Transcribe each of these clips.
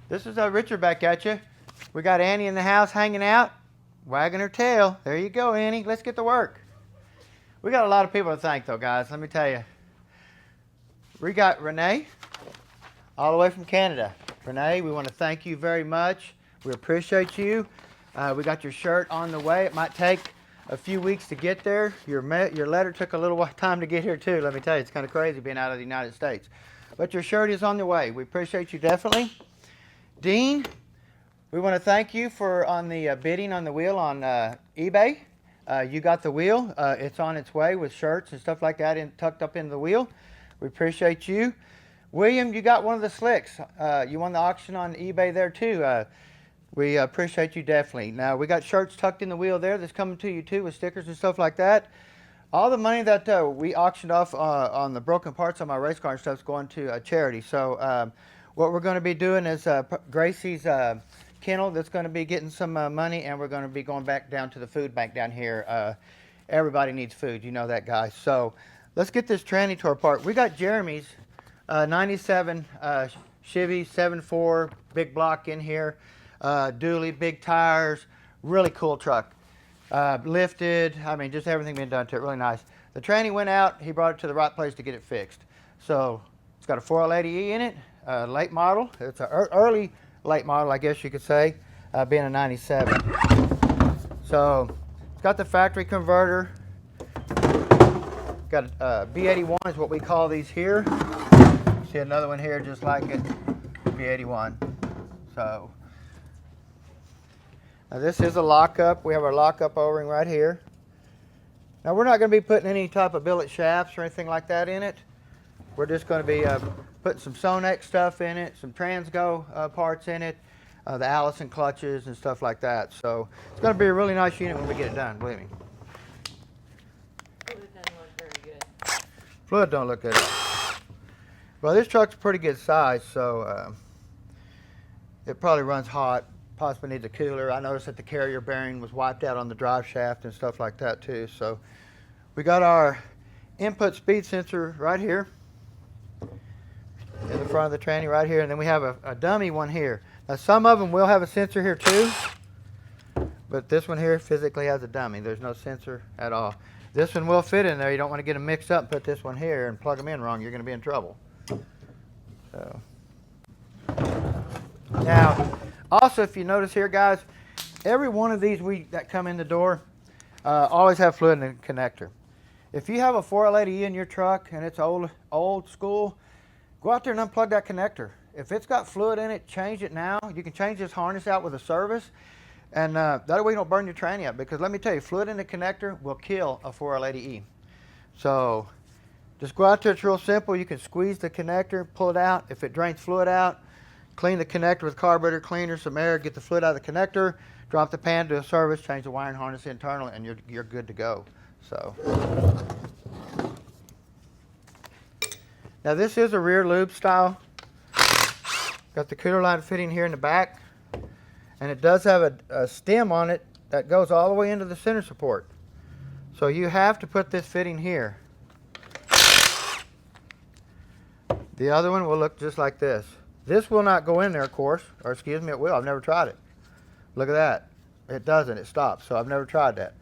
This is Richard back at you. We got Annie in the house hanging out, wagging her tail. There you go, Annie. Let's get to work. We got a lot of people to thank, though, guys. Let me tell you. We got Renee, all the way from Canada. Renee, we want to thank you very much. We appreciate you. We got your shirt on the way. It might take a few weeks to get there. Your letter took a little time to get here, too. Let me tell you, it's kind of crazy being out of the United States. But your shirt is on the way. We appreciate you definitely. Dean, we want to thank you for on the bidding on the wheel on eBay. You got the wheel. It's on its way with shirts and stuff like that tucked up in the wheel. We appreciate you. William, you got one of the slicks. You won the auction on eBay there too. We appreciate you definitely. Now, we got shirts tucked in the wheel there that's coming to you too with stickers and stuff like that. All the money that we auctioned off on the broken parts on my race car and stuff is going to a charity. So what we're going to be doing is Gracie's kennel that's going to be getting some money, and we're going to be going back down to the food bank down here. Everybody needs food, you know that, guys. So let's get this tranny tour apart. We got Jeremy's 97 Chevy 7.4 big block in here. Dually, big tires, really cool truck. Lifted, I mean, just everything being done to it, really nice. The tranny went out, he brought it to the right place to get it fixed. So it's got a 4L80e in it, late model. It's an early late model, I guess you could say, being a 97. So it's got the factory converter. Got a B81 is what we call these here. See another one here just like it, B81. So now this is a lockup. We have our lockup O-ring right here. Now we're not going to be putting any type of billet shafts or anything like that in it. We're just going to be putting some Sonex stuff in it, some TransGo parts in it, the Allison clutches and stuff like that. So it's going to be a really nice unit when we get it done, believe me. Fluid doesn't look very good. Fluid don't look good. Well, this truck's a pretty good size, so it probably runs hot. Possibly needs a cooler. I noticed that the carrier bearing was wiped out on the drive shaft and stuff like that too. So we got our input speed sensor right here in the front of the tranny right here, and then we have a dummy one here. Now some of them will have a sensor here too, but this one here physically has a dummy. There's no sensor at all. This one will fit in there. You don't want to get them mixed up and put this one here and plug them in wrong. You're going to be in trouble. So now also, if you notice here, guys, every one of these that come in the door always have fluid in the connector. If you have a 4L80e in your truck and it's old school, go out there and unplug that connector. If it's got fluid in it, change it now. You can change this harness out with a Servos, and that way you don't burn your tranny up. Because let me tell you, fluid in the connector will kill a 4L80e. So just go out there. It's real simple. You can squeeze the connector, pull it out. If it drains fluid out, clean the connector with carburetor cleaner, some air, get the fluid out of the connector, drop the pan to a Servos, change the wiring harness internal, and you're good to go. So now this is a rear lube style. Got the cooler line fitting here in the back, and it does have a stem on it that goes all the way into the center support. So you have to put this fitting here. The other one will look just like this. This will not go in there, of course, or excuse me, it will. I've never tried it. Look at that. It doesn't. It stops. So I've never tried that.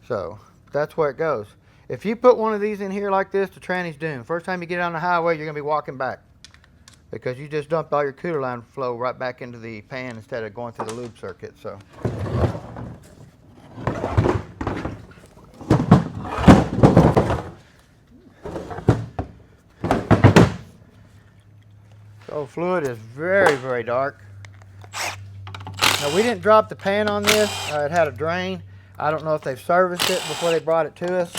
So that's where it goes. If you put one of these in here like this, the tranny's doomed. First time you get on the highway, you're going to be walking back because you just dumped all your cooler line flow right back into the pan instead of going through the lube circuit. So fluid is very, very dark. Now we didn't drop the pan on this. It had a drain. I don't know if they've serviced it before they brought it to us.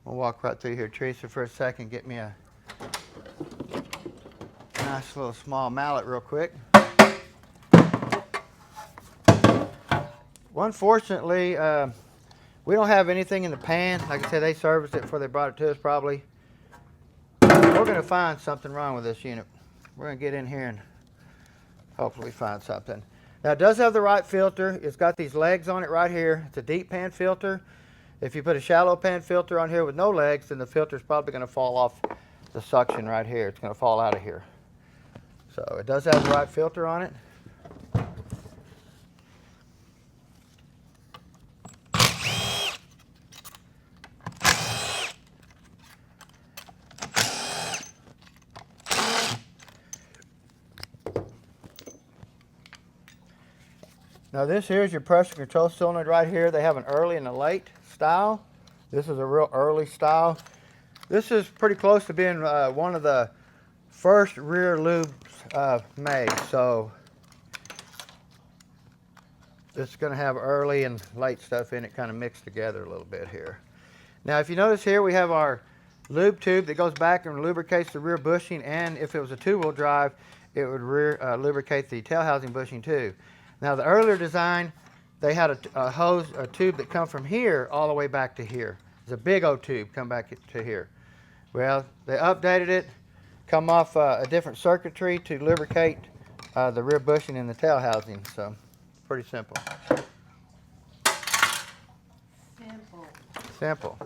We'll walk right through here, Teresa, for a second. Get me a nice little small mallet real quick. Unfortunately, We don't have anything in the pan. Like I said, they serviced it before they brought it to us probably. We're going to find something wrong with this unit. We're going to get in here and hopefully find something. Now it does have the right filter. It's got these legs on it right here. It's a deep pan filter. If you put a shallow pan filter on here with no legs, then the filter is probably going to fall off the suction right here. It's going to fall out of here. So it does have the right filter on it. Now this here is your pressure control cylinder right here. They have an early and a late style. This is a real early style. This is pretty close to being one of the first rear lubes made. So it's going to have early and late stuff in it, kind of mixed together a little bit here. Now if you notice here, we have our lube tube that goes back and lubricates the rear bushing, and if it was a two-wheel drive, it would lubricate the tail housing bushing too. Now the earlier design, they had a tube that come from here all the way back to here. It's a big old tube come back to here. Well, they updated it, come off a different circuitry to lubricate the rear bushing and the tail housing. So pretty simple. Simple.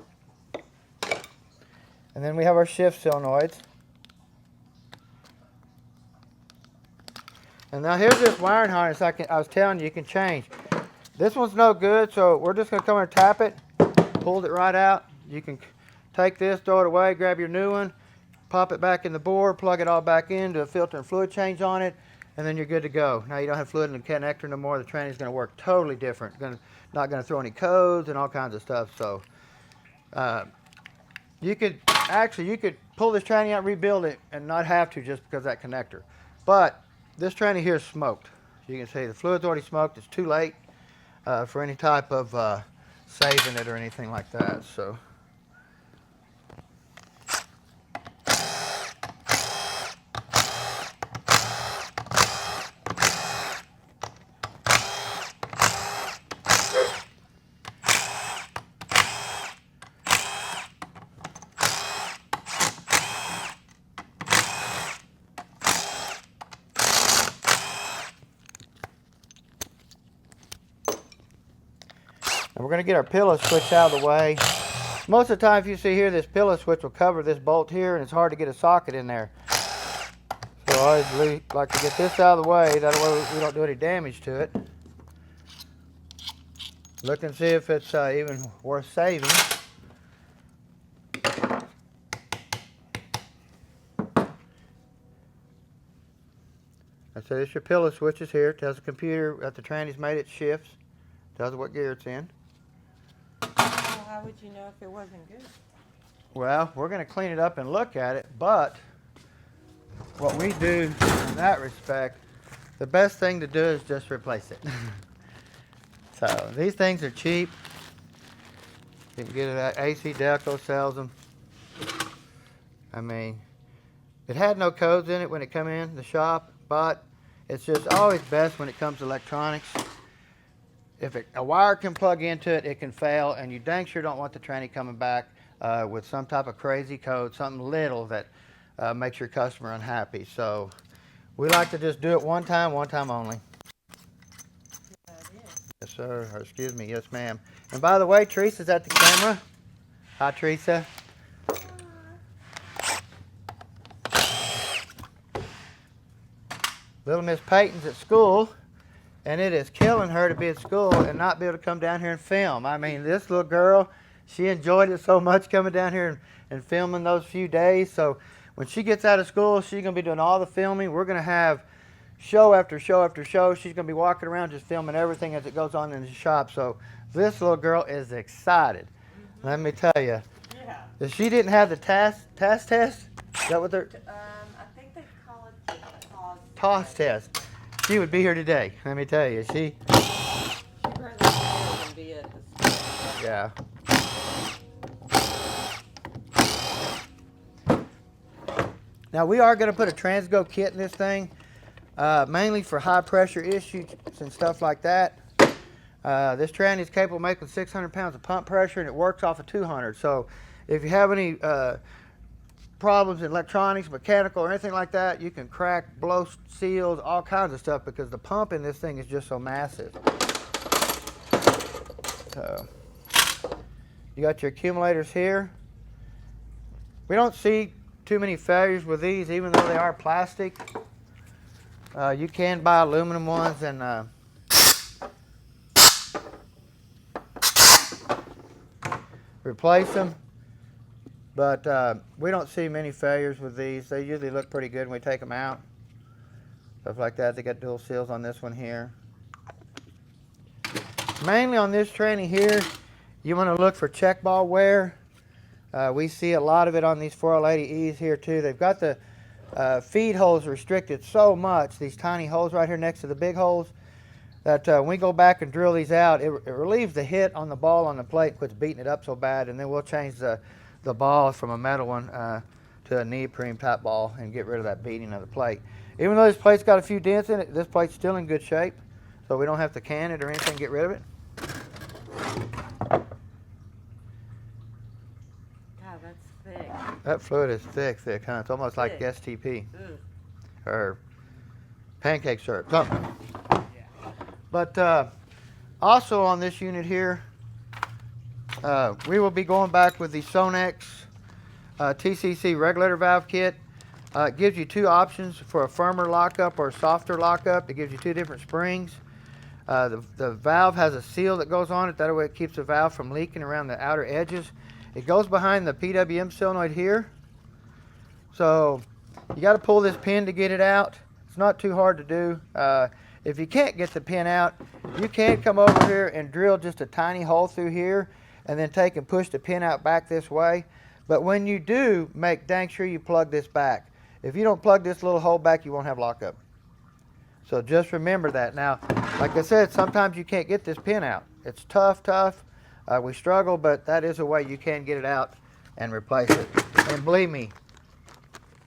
And then we have our shift solenoids. And now here's this wiring harness I was telling you, you can change. This one's no good, so we're just going to come and tap it, pull it right out. You can take this, throw it away, grab your new one, pop it back in the bore, plug it all back in, do a filter and fluid change on it, and then you're good to go. Now you don't have fluid in the connector no more. The tranny is going to work totally different. Not going to throw any codes and all kinds of stuff. So you could pull this tranny out, rebuild it, and not have to just because of that connector. But this tranny here is smoked. You can see the fluid's already smoked. It's too late for any type of saving it or anything like that. So. And we're going to get our pillow switch out of the way. Most of the time, if you see here, this pillow switch will cover this bolt here, and it's hard to get a socket in there. So I always like to get this out of the way, that way we don't do any damage to it. Look and see if it's even worth saving. I said, it's your pillow switches here. It tells the computer that the tranny's made, it shifts. Tells it what gear it's in. How would you know if it wasn't good? Well, we're going to clean it up and look at it, but what we do in that respect, the best thing to do is just replace it. So these things are cheap. You can get it at AC Delco sells them. I mean, it had no codes in it when it come in the shop, but it's just always best when it comes to electronics. If a wire can plug into it, it can fail, and you dang sure don't want the tranny coming back with some type of crazy code, something little that makes your customer unhappy. So we like to just do it one time only. Yes, sir. Or excuse me. Yes, ma'am. And by the way, Teresa's at the camera. Hi, Teresa. Little Miss Peyton's at school. And it is killing her to be at school and not be able to come down here and film. I mean, this little girl, she enjoyed it so much coming down here and filming those few days. So when she gets out of school, she's going to be doing all the filming. We're going to have show after show after show. She's going to be walking around just filming everything as it goes on in the shop. So this little girl is excited. Let me tell you. Yeah. If she didn't have the TAS test, is that what they're? I think they call it the TOS test. She would be here today. Let me tell you, She'd rather than be at the school. Yeah. Now we are going to put a TransGo kit in this thing, mainly for high pressure issues and stuff like that. This tranny is capable of making 600 pounds of pump pressure, and it works off of 200. So if you have any problems in electronics, mechanical, or anything like that, you can crack, blow seals, all kinds of stuff, because the pump in this thing is just so massive. So you got your accumulators here. We don't see too many failures with these, even though they are plastic. You can buy aluminum ones and replace them, but we don't see many failures with these. They usually look pretty good when we take them out. Stuff like that. They got dual seals on this one here. Mainly on this tranny here, you want to look for check ball wear. We see a lot of it on these 4L80e's here too. They've got the feed holes restricted so much, these tiny holes right here next to the big holes, that when we go back and drill these out, it relieves the hit on the ball on the plate, quits beating it up so bad, and then we'll change the ball from a metal one to a neoprene type ball and get rid of that beating of the plate. Even though this plate's got a few dents in it, this plate's still in good shape, so we don't have to can it or anything to get rid of it. God, that's thick. That fluid is thick, huh? It's almost like STP or pancake syrup, something. But also on this unit here, we will be going back with the Sonex TCC regulator valve kit. It gives you two options for a firmer lockup or a softer lockup. It gives you two different springs. The valve has a seal that goes on it. That way it keeps the valve from leaking around the outer edges. It goes behind the PWM solenoid here. So you got to pull this pin to get it out. It's not too hard to do. If you can't get the pin out, you can come over here and drill just a tiny hole through here and then take and push the pin out back this way. But when you do, make dang sure you plug this back. If you don't plug this little hole back, you won't have lockup. So just remember that. Now, like I said, sometimes you can't get this pin out. It's tough. We struggle, but that is a way you can get it out and replace it. And believe me,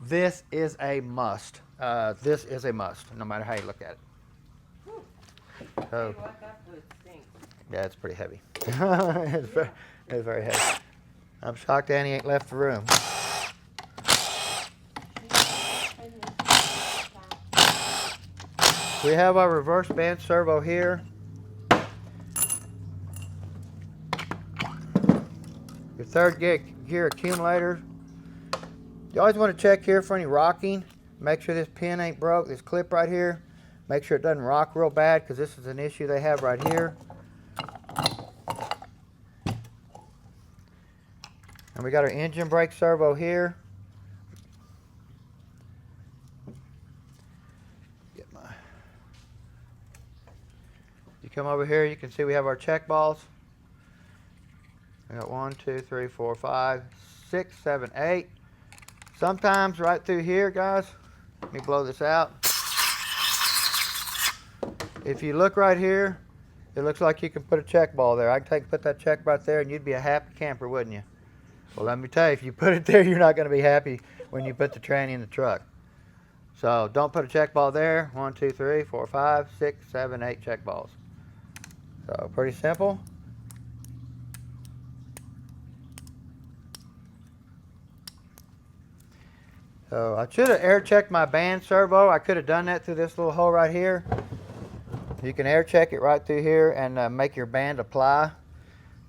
this is a must. This is a must, no matter how you look at it. So, yeah, it's pretty heavy. It's very heavy. I'm shocked Annie ain't left the room. We have our reverse band servo here. Your third gear accumulator. You always want to check here for any rocking. Make sure this pin ain't broke. This clip right here. Make sure it doesn't rock real bad, because this is an issue they have right here. And we got our engine brake servo here. You come over here, you can see we have our check balls. We got 1, 2, 3, 4, 5, 6, 7, 8. Sometimes right through here, guys, let me blow this out. If you look right here, it looks like you can put a check ball there. I can put that check right there and you'd be a happy camper, wouldn't you? Well, let me tell you, if you put it there, you're not going to be happy when you put the tranny in the truck. So don't put a check ball there. 1, 2, 3, 4, 5, 6, 7, 8 check balls. So pretty simple. So I should have air checked my band servo. I could have done that through this little hole right here. You can air check it right through here and make your band apply.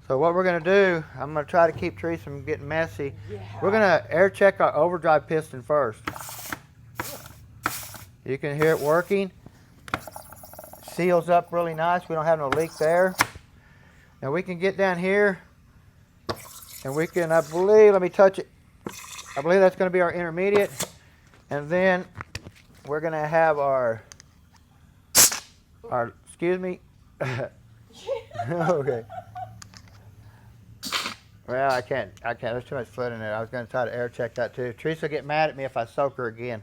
So what we're going to do, I'm going to try to keep trees from getting messy. Yeah. We're going to air check our overdrive piston first. You can hear it working. Seals up really nice. We don't have no leak there. Now we can get down here and we can, I believe, let me touch it. I believe that's going to be our intermediate. And then we're going to have our excuse me. Okay. Well, I can't. There's too much fluid in it. I was going to try to air check that too. Teresa will get mad at me if I soak her again.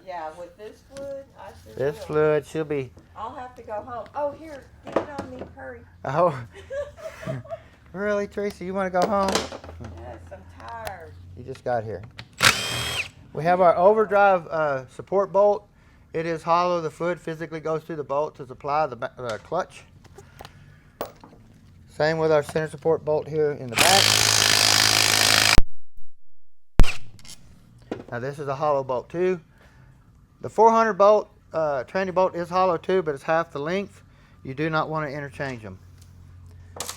Yeah, with this fluid, I sure This will. fluid, she'll be. I'll have to go home. Oh, here, get it on me, hurry. Oh. Really, Teresa? You want to go home? Yes, I'm tired. You just got here. We have our overdrive support bolt. It is hollow. The fluid physically goes through the bolt to supply the clutch. Same with our center support bolt here in the back. Now this is a hollow bolt too. The 400 bolt, tranny bolt is hollow too, but it's half the length. You do not want to interchange them.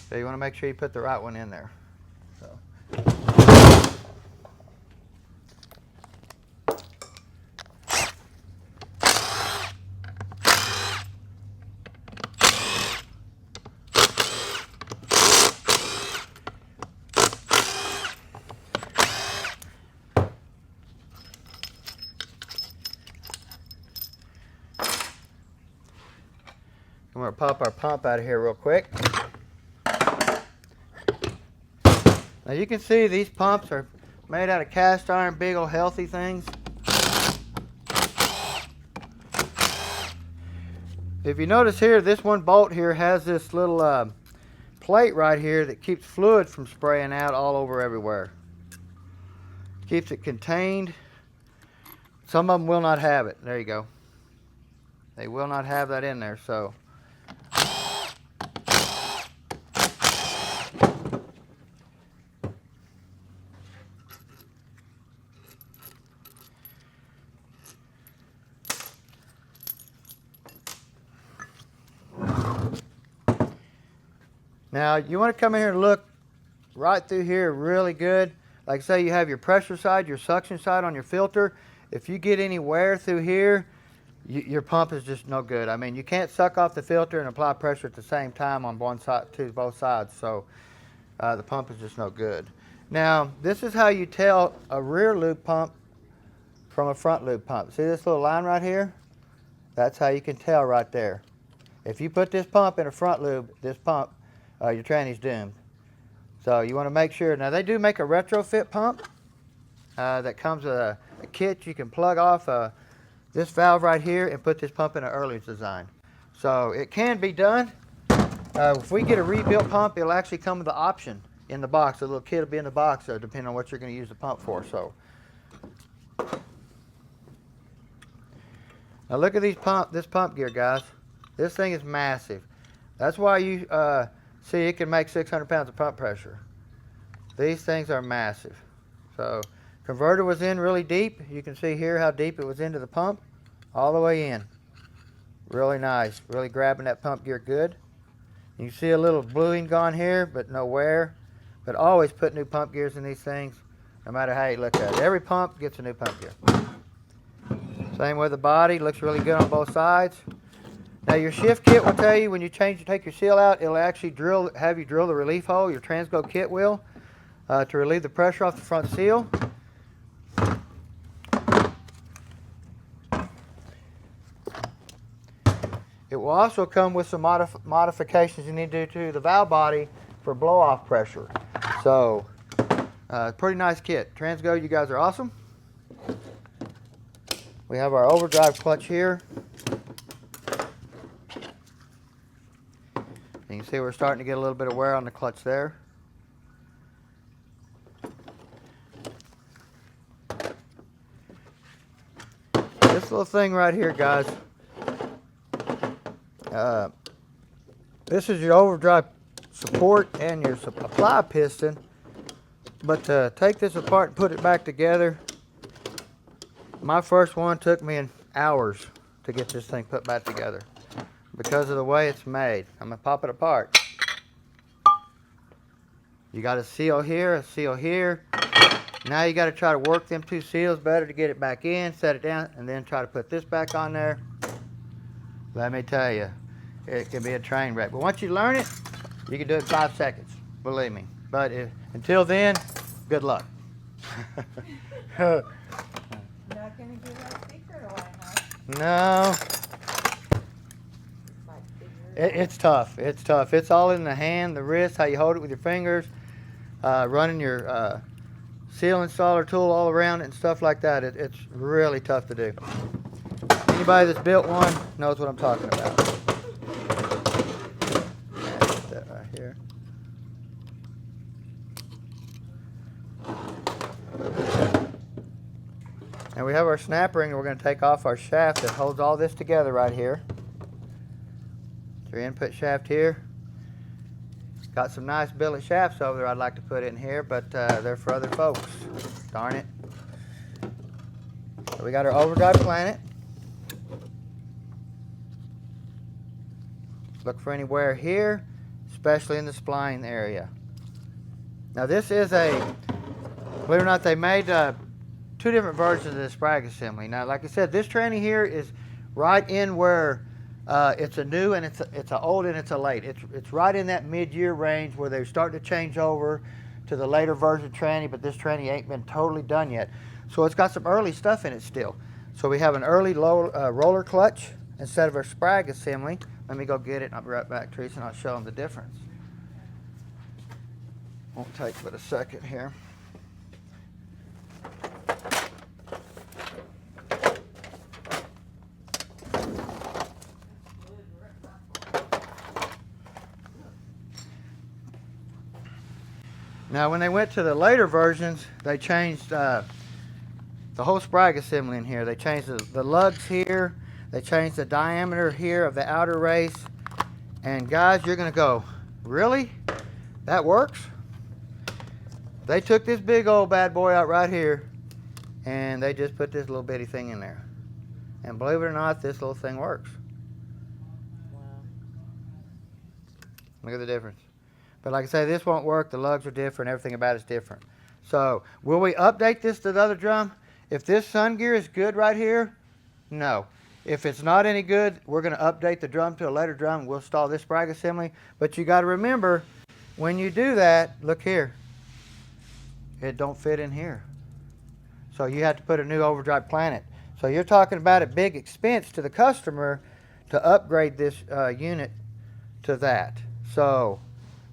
So you want to make sure you put the right one in there. So. I'm going to pop our pump out of here real quick. Now you can see these pumps are made out of cast iron, big old healthy things. If you notice here, this one bolt here has this little plate right here that keeps fluid from spraying out all over everywhere. Keeps it contained. Some of them will not have it. There you go. They will not have that in there, so. Now you want to come in here and look right through here really good. Like say you have your pressure side, your suction side on your filter. If you get any wear through here, your pump is just no good. I mean, you can't suck off the filter and apply pressure at the same time on one side to both sides. So the pump is just no good. Now this is how you tell a rear loop pump from a front loop pump. See this little line right here? That's how you can tell right there. If you put this pump in a front loop, this pump, your tranny's doomed. So you want to make sure. Now they do make a retrofit pump that comes with a kit. You can plug off this valve right here and put this pump in an earlier design. So it can be done. If we get a rebuilt pump, it'll actually come with the option in the box. A little kit will be in the box, depending on what you're going to use the pump for. So now look at this pump gear, guys. This thing is massive. That's why you see it can make 600 pounds of pump pressure. These things are massive. So converter was in really deep. You can see here how deep it was into the pump, all the way in. Really nice, really grabbing that pump gear good. You can see a little bluing gone here, but no wear. But always put new pump gears in these things, no matter how you look at it. Every pump gets a new pump gear. Same with the body, looks really good on both sides. Now your shift kit will tell you when you take your seal out, it'll actually have you drill the relief hole, your TransGo kit will, to relieve the pressure off the front seal. It will also come with some modifications you need to do to the valve body for blow off pressure. So, pretty nice kit. TransGo, you guys are awesome. We have our overdrive clutch here. You can see we're starting to get a little bit of wear on the clutch there. This little thing right here, guys, this is your overdrive support and your supply piston. But to take this apart and put it back together, my first one took me hours to get this thing put back together, because of the way it's made. I'm going to pop it apart. You got a seal here, a seal here. Now you got to try to work them two seals better to get it back in, set it down, and then try to put this back on there. Let me tell you, it can be a train wreck. But once you learn it, you can do it in 5 seconds, believe me. But until then, good luck. Not going to give that secret away, huh? No. It's tough. It's tough. It's all in the hand, the wrist, how you hold it with your fingers, running your seal installer tool all around it and stuff like that. It's really tough to do. Anybody that's built one knows what I'm talking about. That's that right here. And we have our snap ring, and we're going to take off our shaft that holds all this together right here. Your input shaft here. Got some nice billet shafts over there I'd like to put in here, but they're for other folks. Darn it. So we got our Overdrive planet. Look for any wear here, especially in the spline area. Now this is believe it or not, they made two different versions of the Sprag assembly. Now, like I said, this tranny here is right in where it's a new and it's a old and it's a late. It's right in that mid-year range where they're starting to change over to the later version tranny, but this tranny ain't been totally done yet. So it's got some early stuff in it still. So we have an early roller clutch instead of our Sprag assembly. Let me go get it and I'll be right back, Teresa, and I'll show them the difference. Won't take but a second here. Now, when they went to the later versions, they changed the whole Sprag assembly in here. They changed the lugs here. They changed the diameter here of the outer race. And guys, you're going to go, really? That works? They took this big old bad boy out right here, and they just put this little bitty thing in there. And believe it or not, this little thing works. Wow. Look at the difference. But like I say, this won't work. The lugs are different. Everything about it's different. So will we update this to the other drum? If this sun gear is good right here, no. If it's not any good, we're going to update the drum to a later drum. And we'll install this Sprag assembly. But you got to remember, when you do that, look here. It don't fit in here. So you have to put a new Overdrive planet. So you're talking about a big expense to the customer to upgrade this unit to that. So,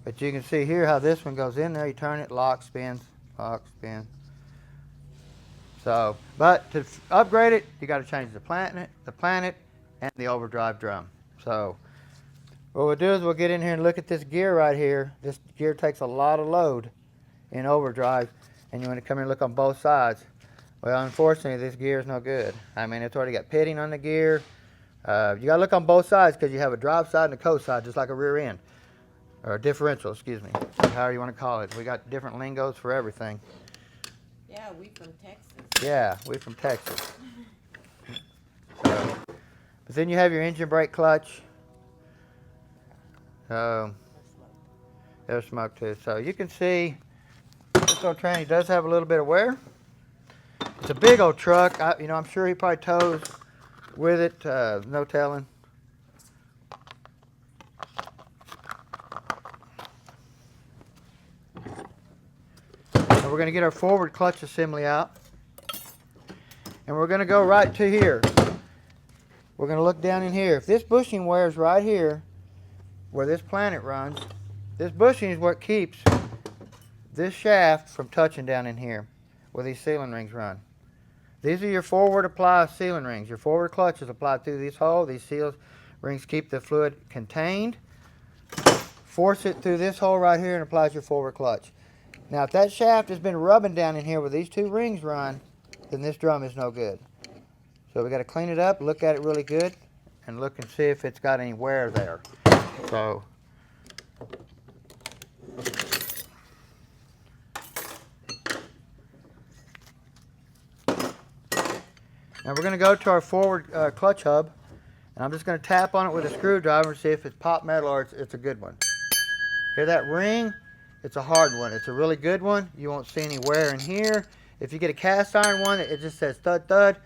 but you can see here how this one goes in there. You turn it, lock, spins, lock, spin. So, but to upgrade it, you got to change the planet, and the Overdrive drum. So, what we'll do is we'll get in here and look at this gear right here. This gear takes a lot of load in Overdrive, and you want to come here and look on both sides. Well, unfortunately, this gear is no good. I mean, it's already got pitting on the gear. You got to look on both sides because you have a drive side and a coast side, just like a rear end. Or a differential, excuse me. However you want to call it. We got different lingos for everything. Yeah, we from Texas. Yeah, we from Texas. So, but then you have your engine brake clutch. So, there's smoke too. So you can see this old tranny does have a little bit of wear. It's a big old truck. I'm sure he probably tows with it. No telling. We're going to get our forward clutch assembly out, and we're going to go right to here. We're going to look down in here. If this bushing wears right here where this planet runs, this bushing is what keeps this shaft from touching down in here where these sealing rings run. These are your forward apply sealing rings. Your forward clutch is applied through this hole. These seal rings keep the fluid contained. Force it through this hole right here and applies your forward clutch. Now, if that shaft has been rubbing down in here where these two rings run, then this drum is no good. So we got to clean it up, look at it really good, and look and see if it's got any wear there. So, now we're going to go to our forward clutch hub, and I'm just going to tap on it with a screwdriver and see if it's pop metal or it's a good one. Hear that ring? It's a hard one. It's a really good one. You won't see any wear in here. If you get a cast iron one, it just says thud thud.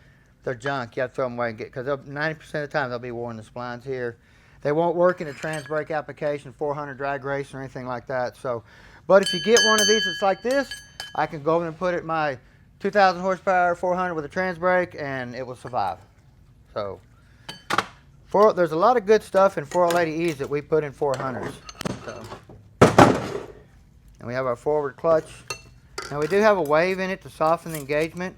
They're junk. You have to throw them away and get, because 90% of the time they'll be worn in the splines here. They won't work in a TransBrake application, 400 drag race or anything like that. So, but if you get one of these that's like this, I can go over and put it in my 2,000 horsepower 400 with a TransBrake, and it will survive. So, there's a lot of good stuff in 4L80e's that we put in 400s. So. And we have our forward clutch. Now we do have a wave in it to soften the engagement.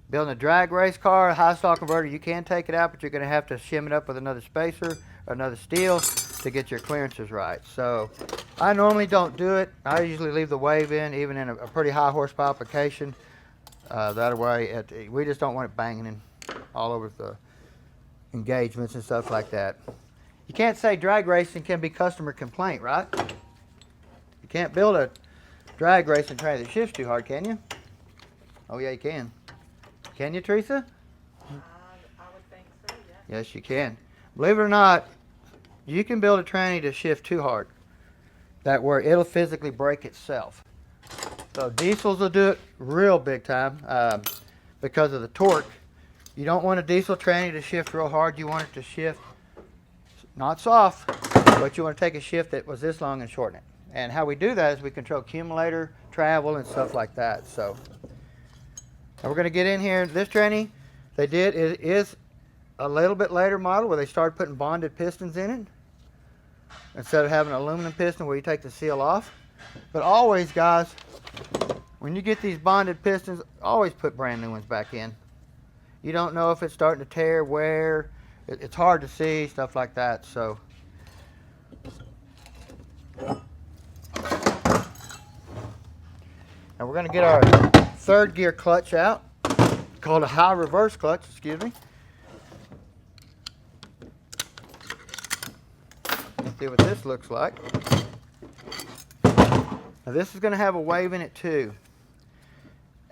Building a drag race car, a high stall converter, you can take it out, but you're going to have to shim it up with another spacer or another steel to get your clearances right. So I normally don't do it. I usually leave the wave in, even in a pretty high horsepower application. That way, we just don't want it banging in all over the engagements and stuff like that. You can't say drag racing can be customer complaint, right? can't build a drag racing tranny that shifts too hard, can you? Oh yeah, you can. Can you, Teresa? I would think so, yeah. Yes, you can. Believe it or not, you can build a tranny to shift too hard, that where it'll physically break itself. So diesels will do it real big time because of the torque. You don't want a diesel tranny to shift real hard. You want it to shift not soft, but you want to take a shift that was this long and shorten it. And how we do that is we control accumulator, travel, and stuff like that. So now we're going to get in here. This tranny, it is a little bit later model where they started putting bonded pistons in it instead of having an aluminum piston where you take the seal off. But always, guys, when you get these bonded pistons, always put brand new ones back in. You don't know if it's starting to tear, wear. It's hard to see, stuff like that. So now we're going to get our third gear clutch out, called a high reverse clutch, excuse me. Let's see what this looks like. Now this is going to have a wave in it too.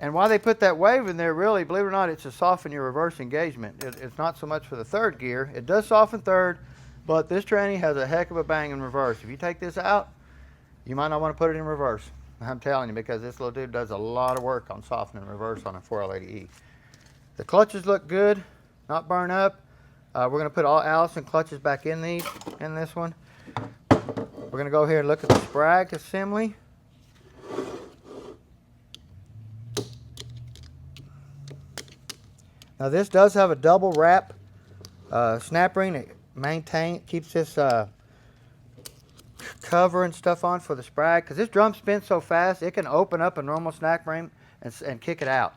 And why they put that wave in there, really, believe it or not, it's to soften your reverse engagement. It's not so much for the third gear. It does soften third, but this tranny has a heck of a bang in reverse. If you take this out, you might not want to put it in reverse. I'm telling you, because this little dude does a lot of work on softening reverse on a 4L80e. The clutches look good, not burn up. We're going to put all Allison clutches back in this one. We're going to go here and look at the Sprag assembly. Now this does have a double wrap snap ring that keeps this cover and stuff on for the Sprag, because this drum spins so fast it can open up a normal snap ring and kick it out.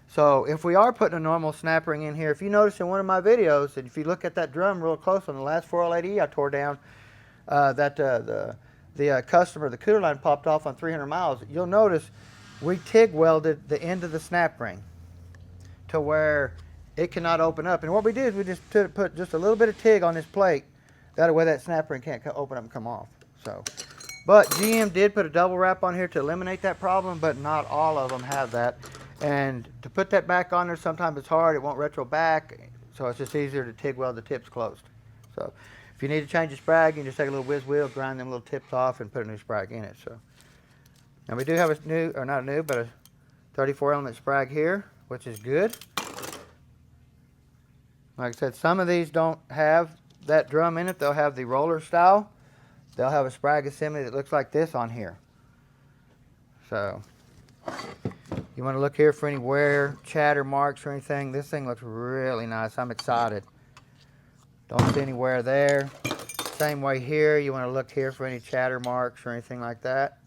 So if we are putting a normal snap ring in here, if you notice in one of my videos, and if you look at that drum real close on the last 4L80e I tore down, the customer, the cooler line popped off on 300 miles, you'll notice we TIG welded the end of the snap ring to where it cannot open up. And what we did is we just put just a little bit of TIG on this plate. That way that snap ring can't open up and come off. So, but GM did put a double wrap on here to eliminate that problem, but not all of them have that. And to put that back on there, sometimes it's hard. It won't retro back, so it's just easier to TIG weld the tips closed. So if you need to change the Sprag, you can just take a little whiz wheel, grind them little tips off, and put a new Sprag in it. So now we do have a new, or not a new, but a 34 element Sprag here, which is good. Like I said, some of these don't have that drum in it. They'll have the roller style. They'll have a Sprag assembly that looks like this on here. So you want to look here for any wear, chatter marks or anything. This thing looks really nice. I'm excited. Don't see any wear there. Same way here. You want to look here for any chatter marks or anything like that.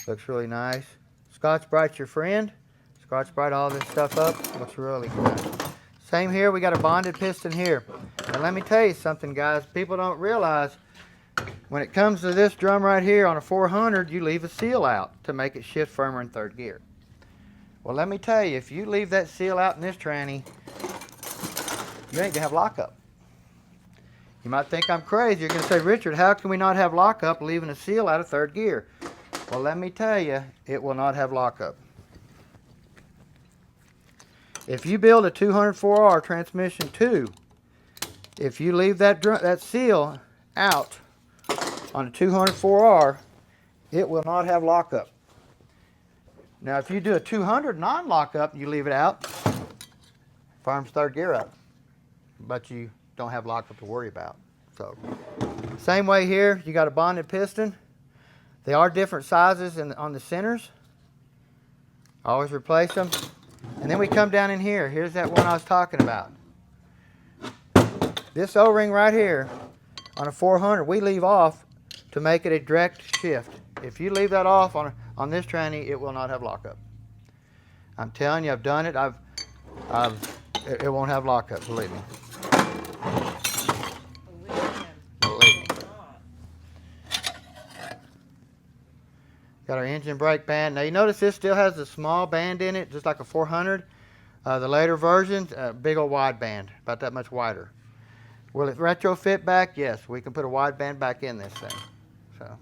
Looks really nice. Scotch-Brite's your friend. Scotch-Brite all this stuff up. Looks really good. Same here. We got a bonded piston here. And let me tell you something, guys. People don't realize when it comes to this drum right here on a 400, you leave a seal out to make it shift firmer in third gear. Well, let me tell you, if you leave that seal out in this tranny, you ain't gonna have lockup. You might think I'm crazy. You're gonna say, Richard, how can we not have lockup leaving a seal out of third gear? Well, let me tell you, it will not have lockup. If you build a 204R transmission 2, if you leave that seal out on a 204R, it will not have lockup. Now, if you do a 200 non-lockup, you leave it out, farms third gear up, but you don't have lockup to worry about. So, same way here, you got a bonded piston. They are different sizes on the centers. Always replace them. And then we come down in here. Here's that one I was talking about. This O-ring right here on a 400, we leave off to make it a direct shift. If you leave that off on this tranny, it will not have lockup. I'm telling you, I've done it. It won't have lockup, believe me. Believe me. Got our engine brake band. Now you notice this still has a small band in it, just like a 400. The later versions, big old wide band, about that much wider. Will it retrofit back? Yes, we can put a wide band back in this thing. So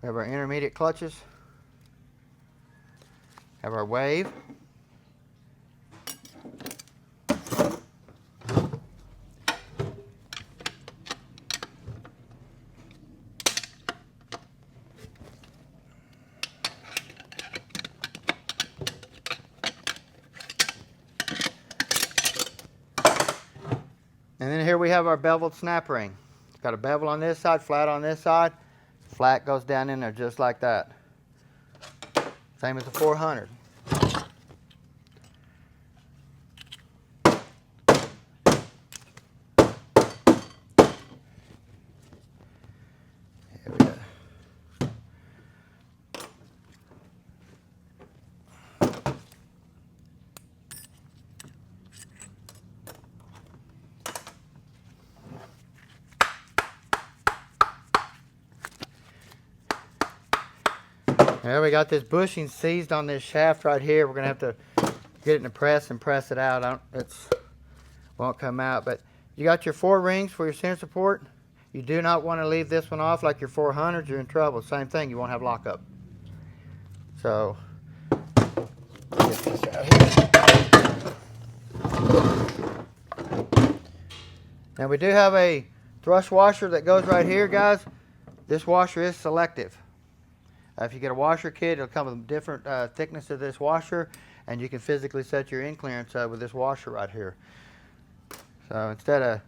We have our intermediate clutches. Have our wave. And then here we have our beveled snap ring. It's got a bevel on this side, flat on this side. Flat goes down in there just like that. Same as the 400. Here we go. There we got this bushing seized on this shaft right here. We're gonna have to get it in the press and press it out. Won't come out, but you got your 4 rings for your center support. You do not want to leave this one off like your 400s. You're in trouble. Same thing. You won't have lockup. So get this out here. Now we do have a thrust washer that goes right here, guys. This washer is selective. If you get a washer kit, it'll come with a different thickness of this washer, and you can physically set your in clearance with this washer right here. So instead of,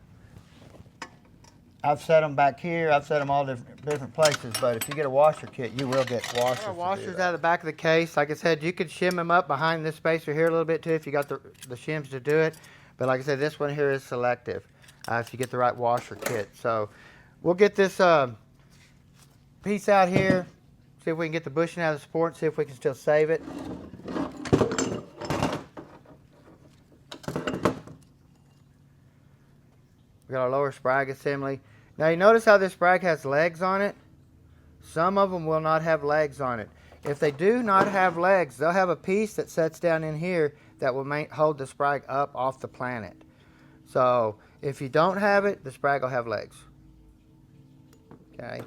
I've set them back here, I've set them all different places, but if you get a washer kit, you will get washers. Washers out of the back of the case. Like I said, you could shim them up behind this spacer here a little bit too if you got the shims to do it. But like I said, this one here is selective if you get the right washer kit. So we'll get this piece out here. See if we can get the bushing out of the support, see if we can still save it. We got our lower Sprag assembly. Now you notice how this Sprag has legs on it? Some of them will not have legs on it. If they do not have legs, they'll have a piece that sets down in here that will hold the Sprag up off the planet. So if you don't have it, the Sprag will have legs. Okay.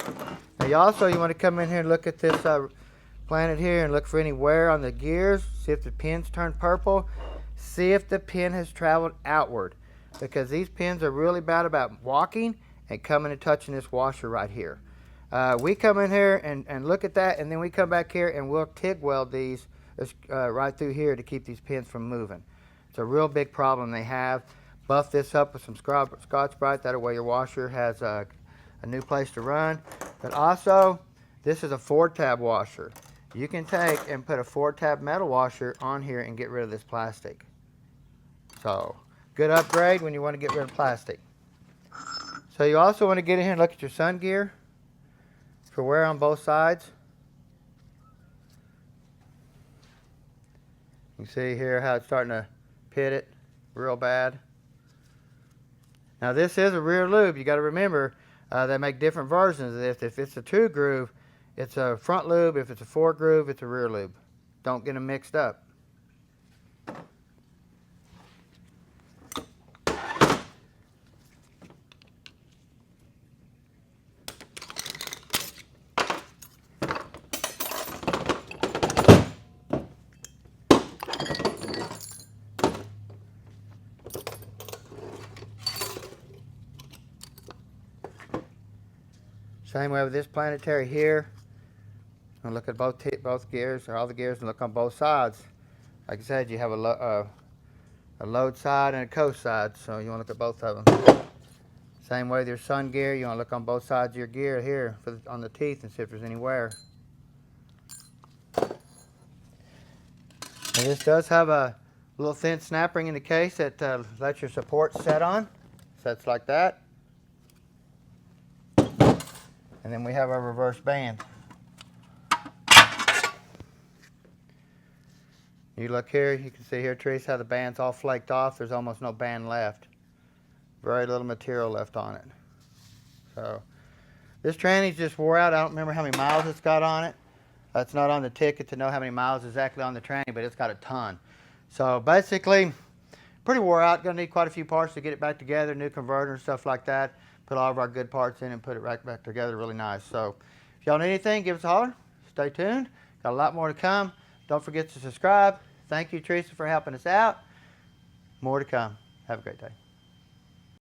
Now you want to come in here and look at this planet here and look for any wear on the gears. See if the pins turn purple. See if the pin has traveled outward, because these pins are really bad about walking and coming and touching this washer right here. We come in here and look at that, and then we come back here and we'll TIG weld these right through here to keep these pins from moving. It's a real big problem they have. Buff this up with some Scotch-Brite. That way your washer has a new place to run. But also, this is a 4-tab washer. You can take and put a 4-tab metal washer on here and get rid of this plastic. So, good upgrade when you want to get rid of plastic. So you also want to get in here and look at your sun gear for wear on both sides. You can see here how it's starting to pit it real bad. Now this is a rear lube. You got to remember, they make different versions of this. If it's a 2 groove, it's a front lube. If it's a 4 groove, it's a rear lube. Don't get them mixed up. Same way with this planetary here. And look at both gears, or all the gears, and look on both sides. Like I said, you have a load side and a coast side, so you want to look at both of them. Same way with your sun gear, you want to look on both sides of your gear here on the teeth and see if there's any wear. And this does have a little thin snap ring in the case that lets your support set on. Sets like that. And then we have our reverse band. You look here, you can see here, Trace, how the band's all flaked off. There's almost no band left. Very little material left on it. So, this tranny's just wore out. I don't remember how many miles it's got on it. That's not on the ticket to know how many miles exactly on the tranny, but it's got a ton. So, basically, pretty wore out. Gonna need quite a few parts to get it back together, new converter and stuff like that. Put all of our good parts in and put it right back together really nice. So If y'all need anything, give us a holler. Stay tuned. Got a lot more to come. Don't forget to subscribe. Thank you, Teresa, for helping us out. More to come. Have a great day.